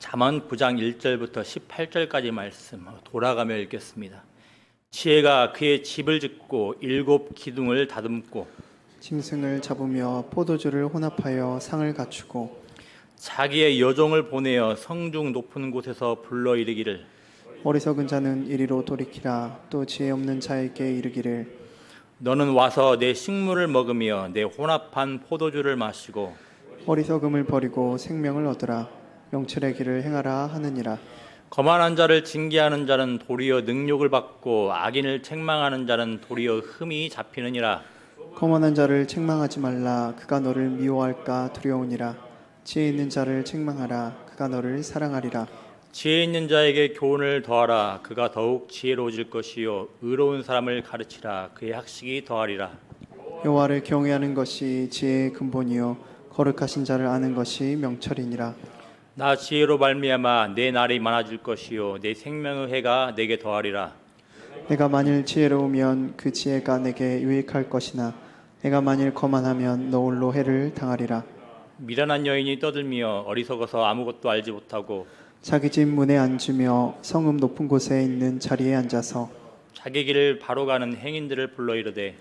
잠언 9장 1절부터 18절까지 말씀 돌아가며 읽겠습니다. 지혜가 그의 집을 짓고 7 기둥을 다듬고 짐승을 잡으며 포도주를 혼합하여 상을 갖추고 자기의 여종을 보내어 성중 높은 곳에서 불러 이르기를 어리석은 자는 이리로 돌이키라. 또 지혜 없는 자에게 이르기를 너는 와서 내 식물을 먹으며 내 혼합한 포도주를 마시고 어리석음을 버리고 생명을 얻으라. 명철의 길을 행하라 하느니라. 거만한 자를 징계하는 자는 도리어 능욕을 받고 악인을 책망하는 자는 도리어 흠이 잡히느니라. 거만한 자를 책망하지 말라. 그가 너를 미워할까 두려우니라. 지혜 있는 자를 책망하라. 그가 너를 사랑하리라. 지혜 있는 자에게 교훈을 더하라. 그가 더욱 지혜로워질 것이요 의로운 사람을 가르치라. 그의 학식이 더하리라. 여호와를 경외하는 것이 지혜의 근본이요 거룩하신 자를 아는 것이 명철이니라. 나 지혜로 말미암아 내 날이 많아질 것이요 내 생명의 해가 내게 더하리라. 내가 만일 지혜로우면 그 지혜가 내게 유익할 것이나 내가 만일 거만하면 너 홀로 해를 당하리라. 미련한 여인이 떠들며 어리석어서 아무것도 알지 못하고 자기 집 문에 앉으며 성읍 높은 곳에 있는 자리에 앉아서 자기 길을 바로 가는 행인들을 불러 이르되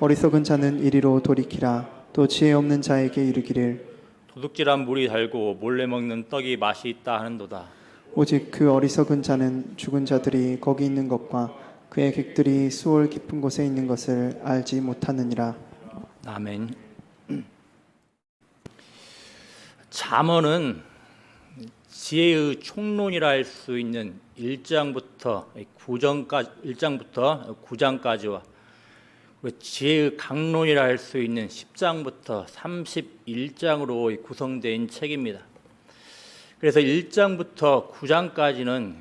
어리석은 자는 이리로 돌이키라. 또 지혜 없는 자에게 이르기를 도둑질한 물이 달고 몰래 먹는 떡이 맛이 있다 하는도다. 오직 그 어리석은 자는 죽은 자들이 거기 있는 것과 그의 객들이 수월 깊은 곳에 있는 것을 알지 못하느니라. 아멘. 잠언은 지혜의 총론이라 할 수 있는 1장부터 9장까지와 지혜의 강론이라 할 수 있는 10장부터 31장으로 구성된 책입니다. 그래서 1장부터 9장까지는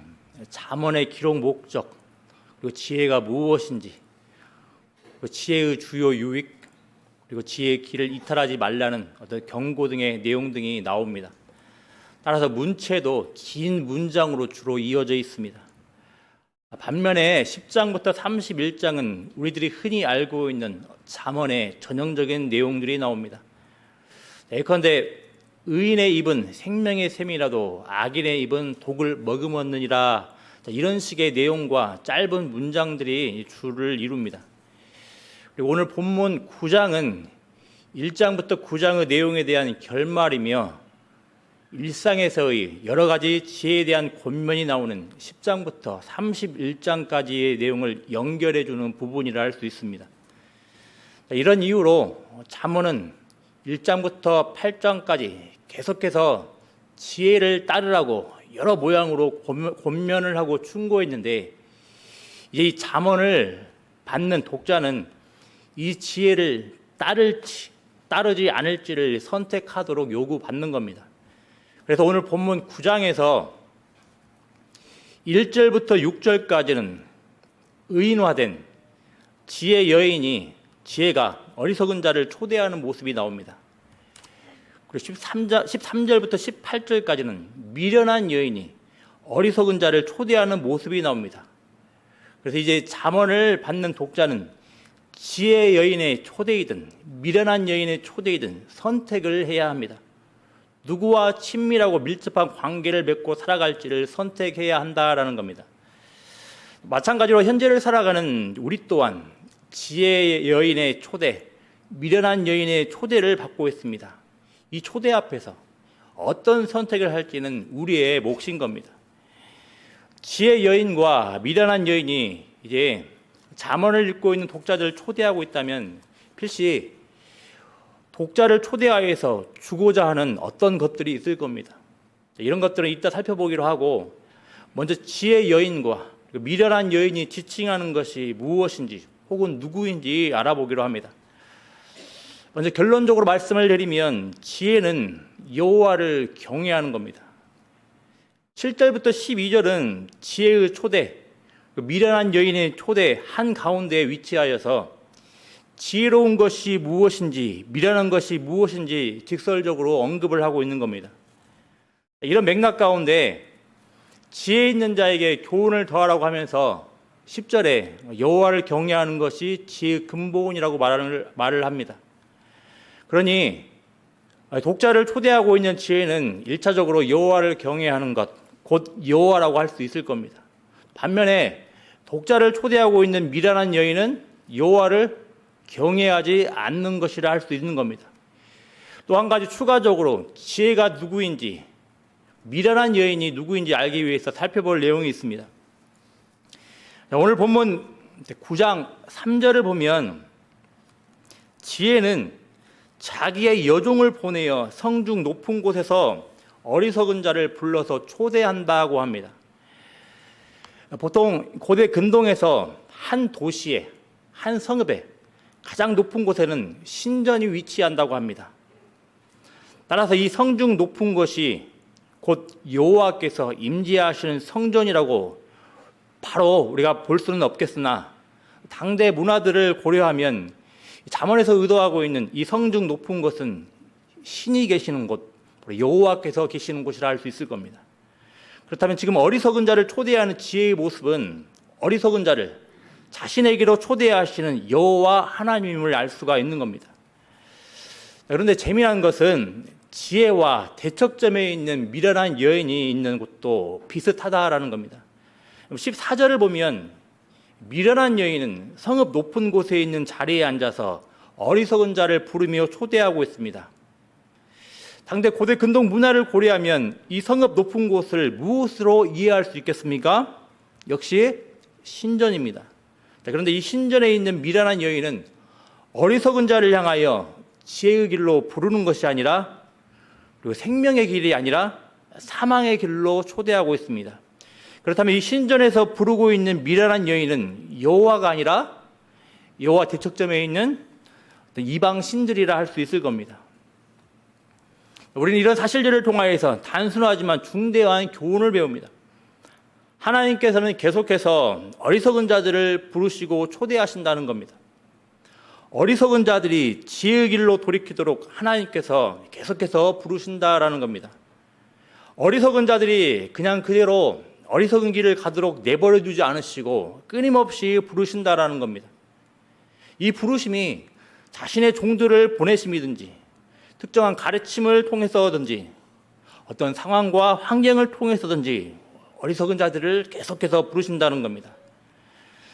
잠언의 기록 목적, 그리고 지혜가 무엇인지, 그리고 지혜의 주요 유익, 그리고 지혜의 길을 이탈하지 말라는 어떤 경고 등의 내용 등이 나옵니다. 따라서 문체도 긴 문장으로 주로 이어져 있습니다. 반면에 10장부터 31장은 우리들이 흔히 알고 있는 잠언의 전형적인 내용들이 나옵니다. 예컨대 의인의 입은 생명의 샘이라도 악인의 입은 독을 머금었느니라, 이런 식의 내용과 짧은 문장들이 주를 이룹니다. 그리고 오늘 본문 9장은 1장부터 9장의 내용에 대한 결말이며 일상에서의 여러 가지 지혜에 대한 권면이 나오는 10장부터 31장까지의 내용을 연결해 주는 부분이라 할 수 있습니다. 이런 이유로 잠언은 1장부터 8장까지 계속해서 지혜를 따르라고 여러 모양으로 권면을 하고 충고했는데, 이제 이 잠언을 받는 독자는 이 지혜를 따르지 않을지를 선택하도록 요구받는 겁니다. 그래서 오늘 본문 9장에서 1절부터 6절까지는 의인화된 지혜가 어리석은 자를 초대하는 모습이 나옵니다. 그리고 13절부터 18절까지는 미련한 여인이 어리석은 자를 초대하는 모습이 나옵니다. 그래서 이제 잠언을 받는 독자는 지혜 여인의 초대이든 미련한 여인의 초대이든 선택을 해야 합니다. 누구와 친밀하고 밀접한 관계를 맺고 살아갈지를 선택해야 한다라는 겁니다. 마찬가지로 현재를 살아가는 우리 또한 지혜 여인의 초대, 미련한 여인의 초대를 받고 있습니다. 이 초대 앞에서 어떤 선택을 할지는 우리의 몫인 겁니다. 지혜 여인과 미련한 여인이 이제 잠언을 읽고 있는 독자들을 초대하고 있다면 필시 독자를 초대하여서 주고자 하는 어떤 것들이 있을 겁니다. 이런 것들은 이따 살펴보기로 하고, 먼저 지혜 여인과 미련한 여인이 지칭하는 것이 무엇인지 혹은 누구인지 알아보기로 합니다. 먼저 결론적으로 말씀을 드리면 지혜는 여호와를 경외하는 겁니다. 7절부터 12절은 지혜의 초대, 미련한 여인의 초대 한가운데에 위치하여서 지혜로운 것이 무엇인지 미련한 것이 무엇인지 직설적으로 언급을 하고 있는 겁니다. 이런 맥락 가운데 지혜 있는 자에게 교훈을 더하라고 하면서 10절에 여호와를 경외하는 것이 지혜의 근본이라고 말을 합니다. 그러니 독자를 초대하고 있는 지혜는 1차적으로 여호와를 경외하는 것, 곧 여호와라고 할 수 있을 겁니다. 반면에 독자를 초대하고 있는 미련한 여인은 여호와를 경외하지 않는 것이라 할 수 있는 겁니다. 또 한 가지 추가적으로 지혜가 누구인지, 미련한 여인이 누구인지 알기 위해서 살펴볼 내용이 있습니다. 오늘 본문 9장 3절을 보면 지혜는 자기의 여종을 보내어 성중 높은 곳에서 어리석은 자를 불러서 초대한다고 합니다. 보통 고대 근동에서 한 도시에, 한 성읍에 가장 높은 곳에는 신전이 위치한다고 합니다. 따라서 이 성중 높은 것이 곧 여호와께서 임재하시는 성전이라고 바로 우리가 볼 수는 없겠으나 당대 문화들을 고려하면 잠언에서 의도하고 있는 이 성중 높은 곳은 신이 계시는 곳, 여호와께서 계시는 곳이라 할 수 있을 겁니다. 그렇다면 지금 어리석은 자를 초대하는 지혜의 모습은 어리석은 자를 자신에게로 초대하시는 여호와 하나님을 알 수가 있는 겁니다. 그런데 재미난 것은 지혜와 대척점에 있는 미련한 여인이 있는 곳도 비슷하다라는 겁니다. 14절을 보면 미련한 여인은 성읍 높은 곳에 있는 자리에 앉아서 어리석은 자를 부르며 초대하고 있습니다. 당대 고대 근동 문화를 고려하면 이 성읍 높은 곳을 무엇으로 이해할 수 있겠습니까? 역시 신전입니다. 그런데 이 신전에 있는 미련한 여인은 어리석은 자를 향하여 지혜의 길로 부르는 것이 아니라, 그리고 생명의 길이 아니라 사망의 길로 초대하고 있습니다. 그렇다면 이 신전에서 부르고 있는 미련한 여인은 여호와가 아니라 여호와 대척점에 있는 이방 신들이라 할 수 있을 겁니다. 우리는 이런 사실들을 통하여서 단순하지만 중대한 교훈을 배웁니다. 하나님께서는 계속해서 어리석은 자들을 부르시고 초대하신다는 겁니다. 어리석은 자들이 지혜의 길로 돌이키도록 하나님께서 계속해서 부르신다라는 겁니다. 어리석은 자들이 그냥 그대로 어리석은 길을 가도록 내버려 두지 않으시고 끊임없이 부르신다라는 겁니다. 이 부르심이 자신의 종들을 보내심이든지 특정한 가르침을 통해서든지 어떤 상황과 환경을 통해서든지 어리석은 자들을 계속해서 부르신다는 겁니다.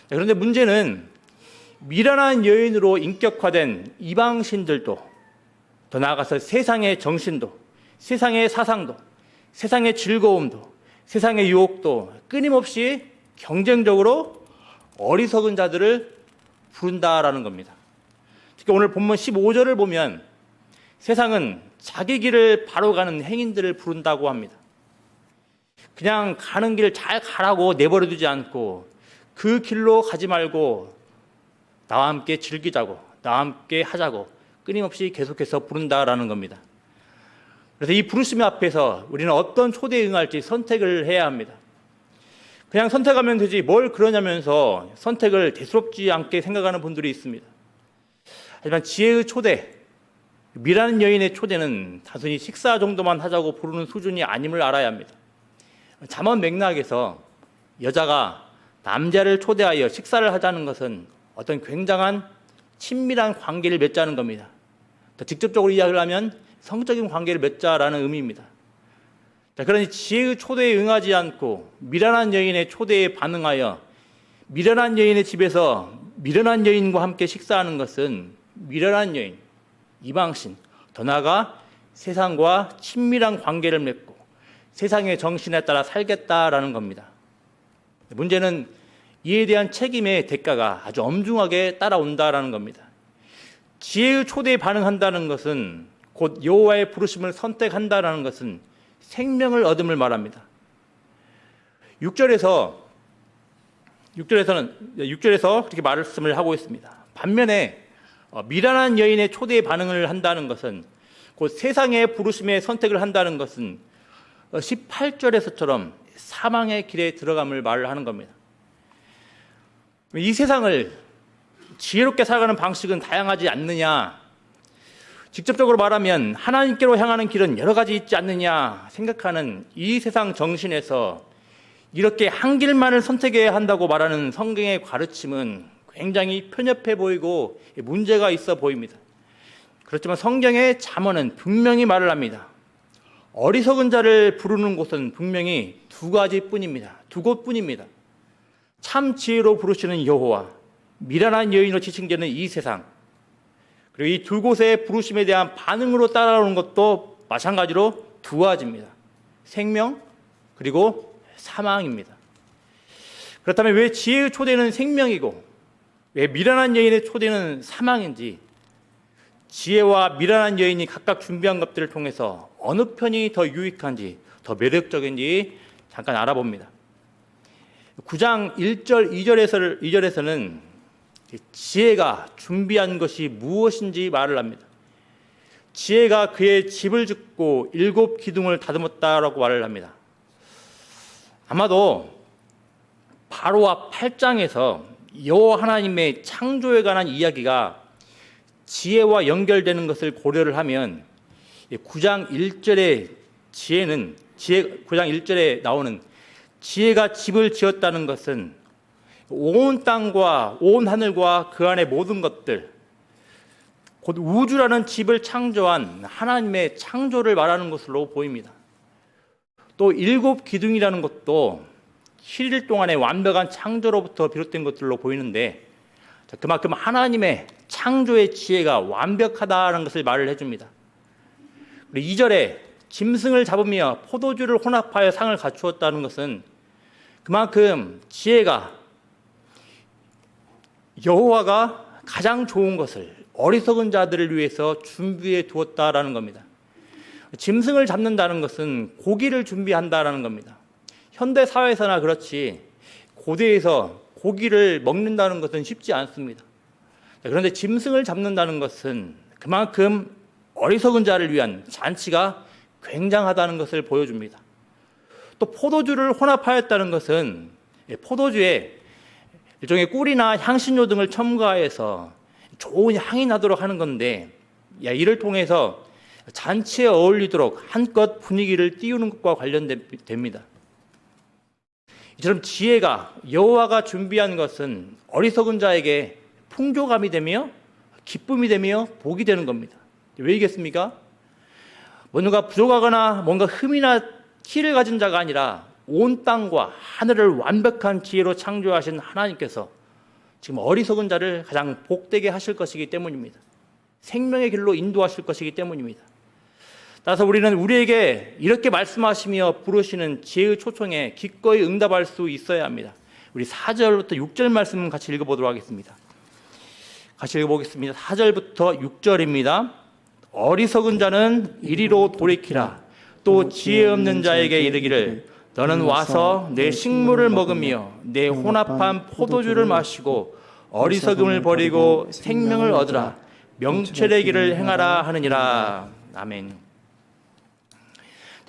그런데 문제는 미련한 여인으로 인격화된 이방신들도, 더 나아가서 세상의 정신도, 세상의 사상도, 세상의 즐거움도, 세상의 유혹도 끊임없이 경쟁적으로 어리석은 자들을 부른다라는 겁니다. 특히 오늘 본문 15절을 보면 세상은 자기 길을 바로 가는 행인들을 부른다고 합니다. 그냥 가는 길 잘 가라고 내버려 두지 않고 그 길로 가지 말고 나와 함께 즐기자고, 나와 함께 하자고 끊임없이 계속해서 부른다라는 겁니다. 그래서 이 부르심 앞에서 우리는 어떤 초대에 응할지 선택을 해야 합니다. 그냥 선택하면 되지 뭘 그러냐면서 선택을 대수롭지 않게 생각하는 분들이 있습니다. 하지만 지혜의 초대, 미련한 여인의 초대는 단순히 식사 정도만 하자고 부르는 수준이 아님을 알아야 합니다. 잠언 맥락에서 여자가 남자를 초대하여 식사를 하자는 것은 어떤 굉장한 친밀한 관계를 맺자는 겁니다. 더 직접적으로 이야기를 하면 성적인 관계를 맺자라는 의미입니다. 그러니 지혜의 초대에 응하지 않고 미련한 여인의 초대에 반응하여 미련한 여인의 집에서 미련한 여인과 함께 식사하는 것은 미련한 여인, 이방신, 더 나아가 세상과 친밀한 관계를 맺고 세상의 정신에 따라 살겠다라는 겁니다. 문제는 이에 대한 책임의 대가가 아주 엄중하게 따라온다라는 겁니다. 지혜의 초대에 반응한다는 것은 곧 여호와의 부르심을 선택한다라는 것은 생명을 얻음을 말합니다. 6절에서 그렇게 말씀을 하고 있습니다. 반면에 미련한 여인의 초대에 반응을 한다는 것은 곧 세상의 부르심에 선택을 한다는 것은 18절에서처럼 사망의 길에 들어감을 말을 하는 겁니다. 이 세상을 지혜롭게 살아가는 방식은 다양하지 않느냐, 직접적으로 말하면 하나님께로 향하는 길은 여러 가지 있지 않느냐 생각하는 이 세상 정신에서 이렇게 한 길만을 선택해야 한다고 말하는 성경의 가르침은 굉장히 편협해 보이고 문제가 있어 보입니다. 그렇지만 성경의 잠언은 분명히 말을 합니다. 어리석은 자를 부르는 곳은 분명히 두 가지뿐입니다. 두 곳뿐입니다. 참 지혜로 부르시는 여호와, 미련한 여인으로 지칭되는 이 세상, 그리고 이 두 곳의 부르심에 대한 반응으로 따라오는 것도 마찬가지로 두 가지입니다. 생명 그리고 사망입니다. 그렇다면 왜 지혜의 초대는 생명이고 왜 미련한 여인의 초대는 사망인지, 지혜와 미련한 여인이 각각 준비한 것들을 통해서 어느 편이 더 유익한지, 더 매력적인지 잠깐 알아봅니다. 9장 1절 2절에서는 지혜가 준비한 것이 무엇인지 말을 합니다. 지혜가 그의 집을 짓고 7 기둥을 다듬었다라고 말을 합니다. 아마도 바로와 8장에서 여호와 하나님의 창조에 관한 이야기가 지혜와 연결되는 것을 고려를 하면 9장 1절의 9장 1절에 나오는 지혜가 집을 지었다는 것은 온 땅과 온 하늘과 그 안의 모든 것들, 곧 우주라는 집을 창조한 하나님의 창조를 말하는 것으로 보입니다. 또 7 기둥이라는 것도 7일 동안의 완벽한 창조로부터 비롯된 것들로 보이는데, 그만큼 하나님의 창조의 지혜가 완벽하다는 것을 말을 해줍니다. 그리고 2절에 짐승을 잡으며 포도주를 혼합하여 상을 갖추었다는 것은 그만큼 지혜가 여호와가 가장 좋은 것을 어리석은 자들을 위해서 준비해 두었다라는 겁니다. 짐승을 잡는다는 것은 고기를 준비한다라는 겁니다. 현대 사회에서나 그렇지 고대에서 고기를 먹는다는 것은 쉽지 않습니다. 그런데 짐승을 잡는다는 것은 그만큼 어리석은 자를 위한 잔치가 굉장하다는 것을 보여줍니다. 또 포도주를 혼합하였다는 것은 포도주에 일종의 꿀이나 향신료 등을 첨가해서 좋은 향이 나도록 하는 건데, 이를 통해서 잔치에 어울리도록 한껏 분위기를 띄우는 것과 관련됩니다. 이처럼 지혜가 여호와가 준비한 것은 어리석은 자에게 풍조감이 되며 기쁨이 되며 복이 되는 겁니다. 왜이겠습니까? 뭔가 부족하거나 뭔가 흠이나 티를 가진 자가 아니라 온 땅과 하늘을 완벽한 지혜로 창조하신 하나님께서 지금 어리석은 자를 가장 복되게 하실 것이기 때문입니다. 생명의 길로 인도하실 것이기 때문입니다. 따라서 우리는 우리에게 이렇게 말씀하시며 부르시는 지혜의 초청에 기꺼이 응답할 수 있어야 합니다. 우리 4절부터 6절 말씀 같이 읽어보도록 하겠습니다. 같이 읽어보겠습니다. 4절부터 6절입니다. 어리석은 자는 이리로 돌이키라. 또 지혜 없는 자에게 이르기를 너는 와서 내 식물을 먹으며 내 혼합한 포도주를 마시고 어리석음을 버리고 생명을 얻으라. 명철의 길을 행하라 하느니라. 아멘.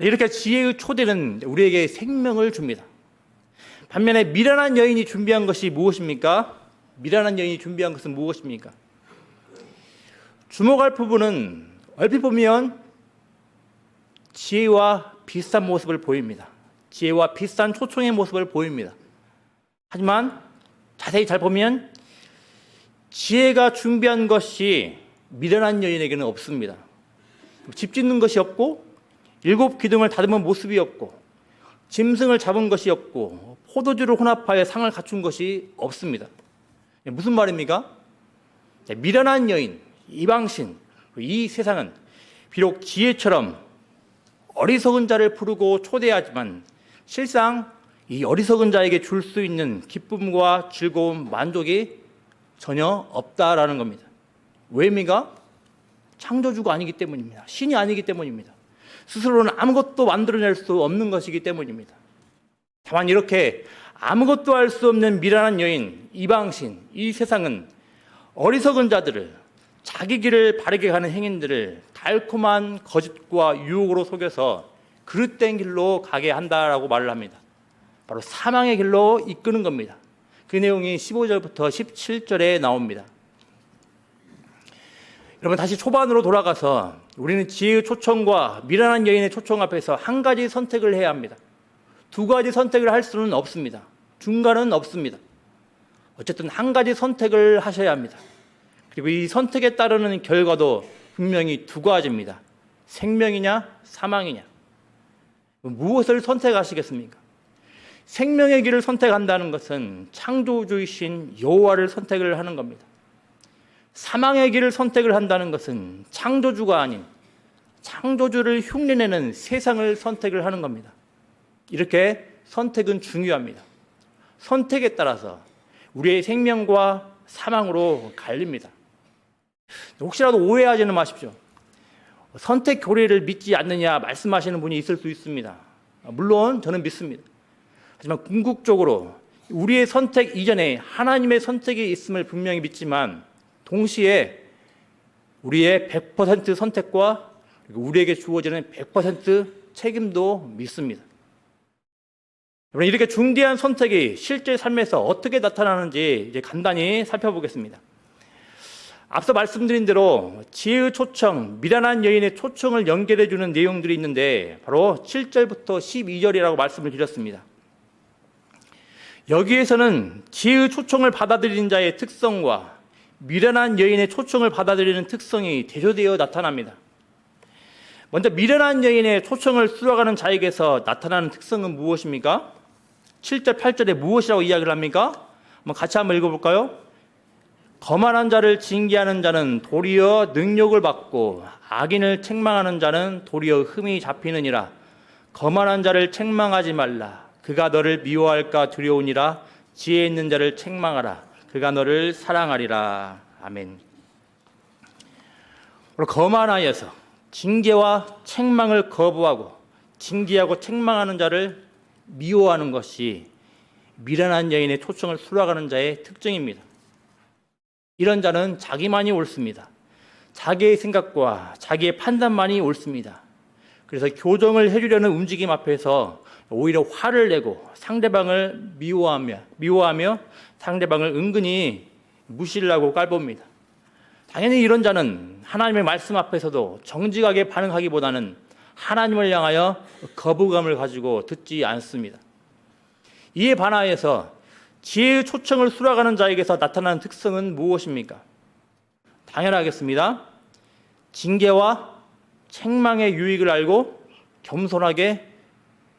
이렇게 지혜의 초대는 우리에게 생명을 줍니다. 반면에 미련한 여인이 준비한 것이 무엇입니까? 미련한 여인이 준비한 것은 무엇입니까? 주목할 부분은 얼핏 보면 지혜와 비슷한 모습을 보입니다. 지혜와 비슷한 초청의 모습을 보입니다. 하지만 자세히 잘 보면 지혜가 준비한 것이 미련한 여인에게는 없습니다. 집 짓는 것이 없고 7 기둥을 다듬은 모습이 없고 짐승을 잡은 것이 없고 포도주를 혼합하여 상을 갖춘 것이 없습니다. 무슨 말입니까? 미련한 여인, 이방신, 이 세상은 비록 지혜처럼 어리석은 자를 부르고 초대하지만 실상 이 어리석은 자에게 줄 수 있는 기쁨과 즐거움, 만족이 전혀 없다라는 겁니다. 왜입니까? 창조주가 아니기 때문입니다. 신이 아니기 때문입니다. 스스로는 아무것도 만들어낼 수 없는 것이기 때문입니다. 다만 이렇게 아무것도 할 수 없는 미련한 여인, 이방신, 이 세상은 어리석은 자들을, 자기 길을 바르게 가는 행인들을 달콤한 거짓과 유혹으로 속여서 그릇된 길로 가게 한다라고 말을 합니다. 바로 사망의 길로 이끄는 겁니다. 그 내용이 15절부터 17절에 나옵니다. 여러분, 다시 초반으로 돌아가서 우리는 지혜의 초청과 미련한 여인의 초청 앞에서 한 가지 선택을 해야 합니다. 2 가지 선택을 할 수는 없습니다. 중간은 없습니다. 어쨌든 한 가지 선택을 하셔야 합니다. 그리고 이 선택에 따르는 결과도 분명히 두 가지입니다. 생명이냐 사망이냐. 무엇을 선택하시겠습니까? 생명의 길을 선택한다는 것은 창조주이신 여호와를 선택을 하는 겁니다. 사망의 길을 선택을 한다는 것은 창조주가 아닌 창조주를 흉내내는 세상을 선택을 하는 겁니다. 이렇게 선택은 중요합니다. 선택에 따라서 우리의 생명과 사망으로 갈립니다. 혹시라도 오해하지는 마십시오. 선택 교리를 믿지 않느냐 말씀하시는 분이 있을 수 있습니다. 물론 저는 믿습니다. 하지만 궁극적으로 우리의 선택 이전에 하나님의 선택이 있음을 분명히 믿지만 동시에 우리의 100% 선택과 우리에게 주어지는 100% 책임도 믿습니다. 여러분, 이렇게 중대한 선택이 실제 삶에서 어떻게 나타나는지 이제 간단히 살펴보겠습니다. 앞서 말씀드린 대로 지혜의 초청, 미련한 여인의 초청을 연결해 주는 내용들이 있는데 바로 7절부터 12절이라고 말씀을 드렸습니다. 여기에서는 지혜의 초청을 받아들이는 자의 특성과 미련한 여인의 초청을 받아들이는 특성이 대조되어 나타납니다. 먼저 미련한 여인의 초청을 수락하는 자에게서 나타나는 특성은 무엇입니까? 7절, 8절에 무엇이라고 이야기를 합니까? 같이 한번 읽어볼까요? 거만한 자를 징계하는 자는 도리어 능욕을 받고 악인을 책망하는 자는 도리어 흠이 잡히느니라. 거만한 자를 책망하지 말라. 그가 너를 미워할까 두려우니라. 지혜 있는 자를 책망하라. 그가 너를 사랑하리라. 아멘. 거만하여서 징계와 책망을 거부하고 징계하고 책망하는 자를 미워하는 것이 미련한 여인의 초청을 수락하는 자의 특징입니다. 이런 자는 자기만이 옳습니다. 자기의 생각과 자기의 판단만이 옳습니다. 그래서 교정을 해주려는 움직임 앞에서 오히려 화를 내고 상대방을 미워하며 상대방을 은근히 무시를 하고 깔봅니다. 당연히 이런 자는 하나님의 말씀 앞에서도 정직하게 반응하기보다는 하나님을 향하여 거부감을 가지고 듣지 않습니다. 이에 반하여서 지혜의 초청을 수락하는 자에게서 나타나는 특성은 무엇입니까? 당연하겠습니다. 징계와 책망의 유익을 알고 겸손하게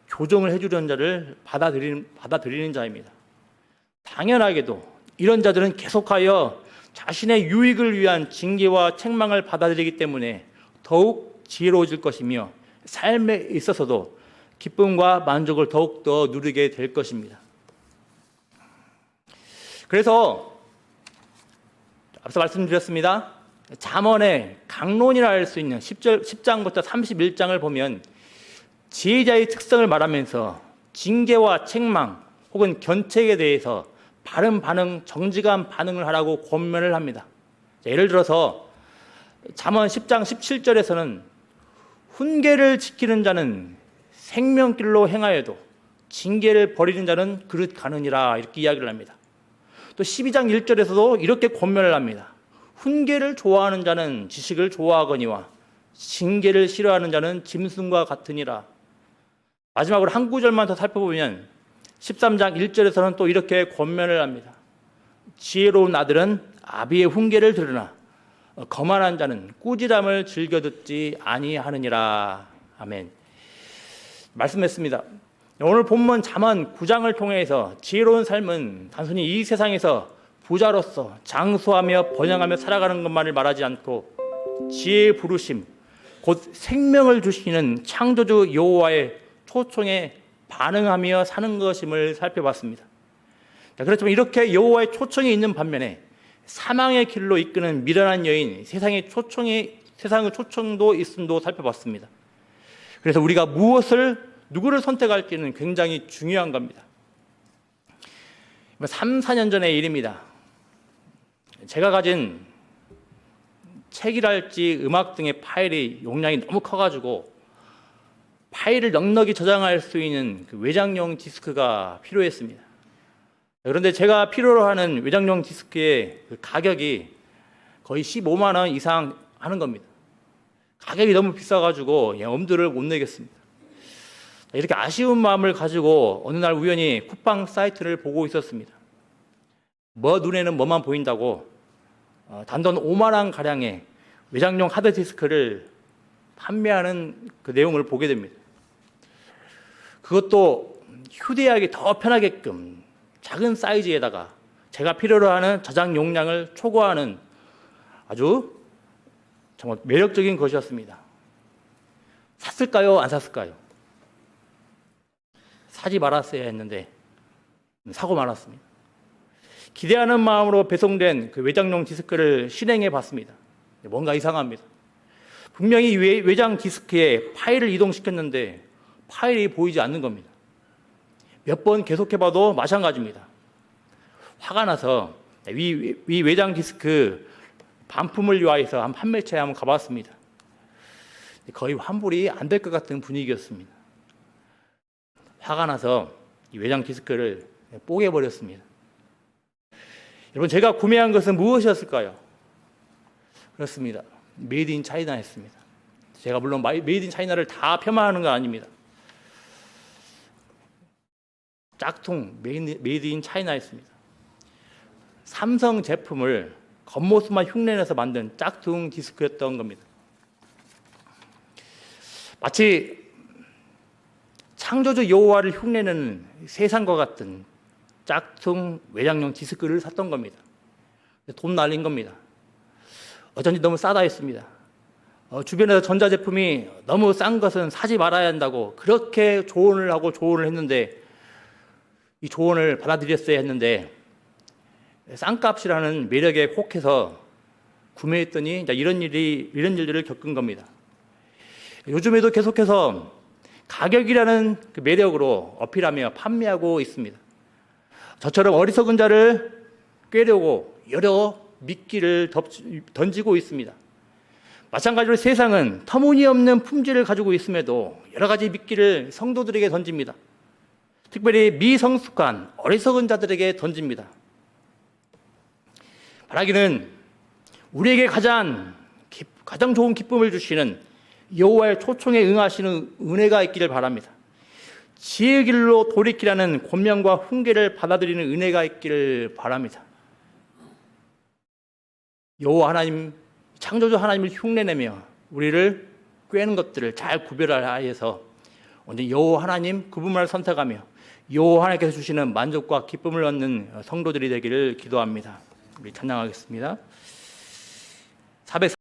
교정을 해주려는 자를 받아들이는 자입니다. 당연하게도 이런 자들은 계속하여 자신의 유익을 위한 징계와 책망을 받아들이기 때문에 더욱 지혜로워질 것이며 삶에 있어서도 기쁨과 만족을 더욱더 누리게 될 것입니다. 그래서 앞서 말씀드렸습니다. 잠언의 강론이라 할 수 있는 10장부터 31장을 보면 지혜자의 특성을 말하면서 징계와 책망 혹은 견책에 대해서 바른 반응, 정직한 반응을 하라고 권면을 합니다. 예를 들어서 잠언 10장 17절에서는 훈계를 지키는 자는 생명길로 행하여도 징계를 버리는 자는 그릇 가느니라 이렇게 이야기를 합니다. 또 12장 1절에서도 이렇게 권면을 합니다. 훈계를 좋아하는 자는 지식을 좋아하거니와 징계를 싫어하는 자는 짐승과 같으니라. 마지막으로 한 구절만 더 살펴보면 13장 1절에서는 또 이렇게 권면을 합니다. 지혜로운 아들은 아비의 훈계를 들으나 거만한 자는 꾸지람을 즐겨 듣지 아니하느니라. 아멘. 말씀했습니다. 오늘 본문 잠언 9장을 통해서 지혜로운 삶은 단순히 이 세상에서 부자로서 장수하며 번영하며 살아가는 것만을 말하지 않고 지혜의 부르심, 곧 생명을 주시는 창조주 여호와의 초청에 반응하며 사는 것임을 살펴봤습니다. 그렇지만 이렇게 여호와의 초청이 있는 반면에 사망의 길로 이끄는 미련한 여인, 세상의 초청도 있음도 살펴봤습니다. 그래서 우리가 누구를 선택할지는 굉장히 중요한 겁니다. 3, 4년 전의 일입니다. 제가 가진 책이랄지 음악 등의 파일이 용량이 너무 커가지고 파일을 넉넉히 저장할 수 있는 그 외장용 디스크가 필요했습니다. 그런데 제가 필요로 하는 외장용 디스크의 그 가격이 거의 15만 원 이상 하는 겁니다. 가격이 너무 비싸가지고 엄두를 못 내겠습니다. 이렇게 아쉬운 마음을 가지고 어느 날 우연히 쿠팡 사이트를 보고 있었습니다. 눈에는 뭐만 보인다고 단돈 5만 원 가량의 외장용 하드디스크를 판매하는 그 내용을 보게 됩니다. 그것도 휴대하기 더 편하게끔 작은 사이즈에다가 제가 필요로 하는 저장 용량을 초과하는 아주 정말 매력적인 것이었습니다. 샀을까요? 안 샀을까요? 사지 말았어야 했는데 사고 말았습니다. 기대하는 마음으로 배송된 그 외장용 디스크를 실행해 봤습니다. 뭔가 이상합니다. 분명히 외장 디스크에 파일을 이동시켰는데 파일이 보이지 않는 겁니다. 몇 번 계속해 봐도 마찬가지입니다. 화가 나서 위 외장 디스크 반품을 위하여서 한 판매처에 한번 가봤습니다. 거의 환불이 안 될 것 같은 분위기였습니다. 화가 나서 이 외장 디스크를 뽀개버렸습니다. 여러분, 제가 구매한 것은 무엇이었을까요? 그렇습니다. 메이드 인 차이나였습니다. 제가 물론 메이드 인 차이나를 다 폄하하는 건 아닙니다. 짝퉁 메이드 인 차이나였습니다. 삼성 제품을 겉모습만 흉내내서 만든 짝퉁 디스크였던 겁니다. 마치 창조주 여호와를 흉내내는 세상과 같은 짝퉁 외장용 디스크를 샀던 겁니다. 돈 날린 겁니다. 어쩐지 너무 싸다 했습니다. 주변에서 전자제품이 너무 싼 것은 사지 말아야 한다고 그렇게 조언을 하고 조언을 했는데, 이 조언을 받아들였어야 했는데 싼 값이라는 매력에 혹해서 구매했더니 이런 일들을 겪은 겁니다. 요즘에도 계속해서 가격이라는 그 매력으로 어필하며 판매하고 있습니다. 저처럼 어리석은 자를 꾀려고 여러 미끼를 던지고 있습니다. 마찬가지로 세상은 터무니없는 품질을 가지고 있음에도 여러 가지 미끼를 성도들에게 던집니다. 특별히 미성숙한 어리석은 자들에게 던집니다. 바라기는 우리에게 가장 좋은 기쁨을 주시는 여호와의 초청에 응하시는 은혜가 있기를 바랍니다. 지혜의 길로 돌이키라는 권면과 훈계를 받아들이는 은혜가 있기를 바랍니다. 여호와 하나님, 창조주 하나님을 흉내내며 우리를 꾀는 것들을 잘 구별하여서 언제 여호와 하나님 그분만을 선택하며 여호와 하나님께서 주시는 만족과 기쁨을 얻는 성도들이 되기를 기도합니다. 우리 찬양하겠습니다.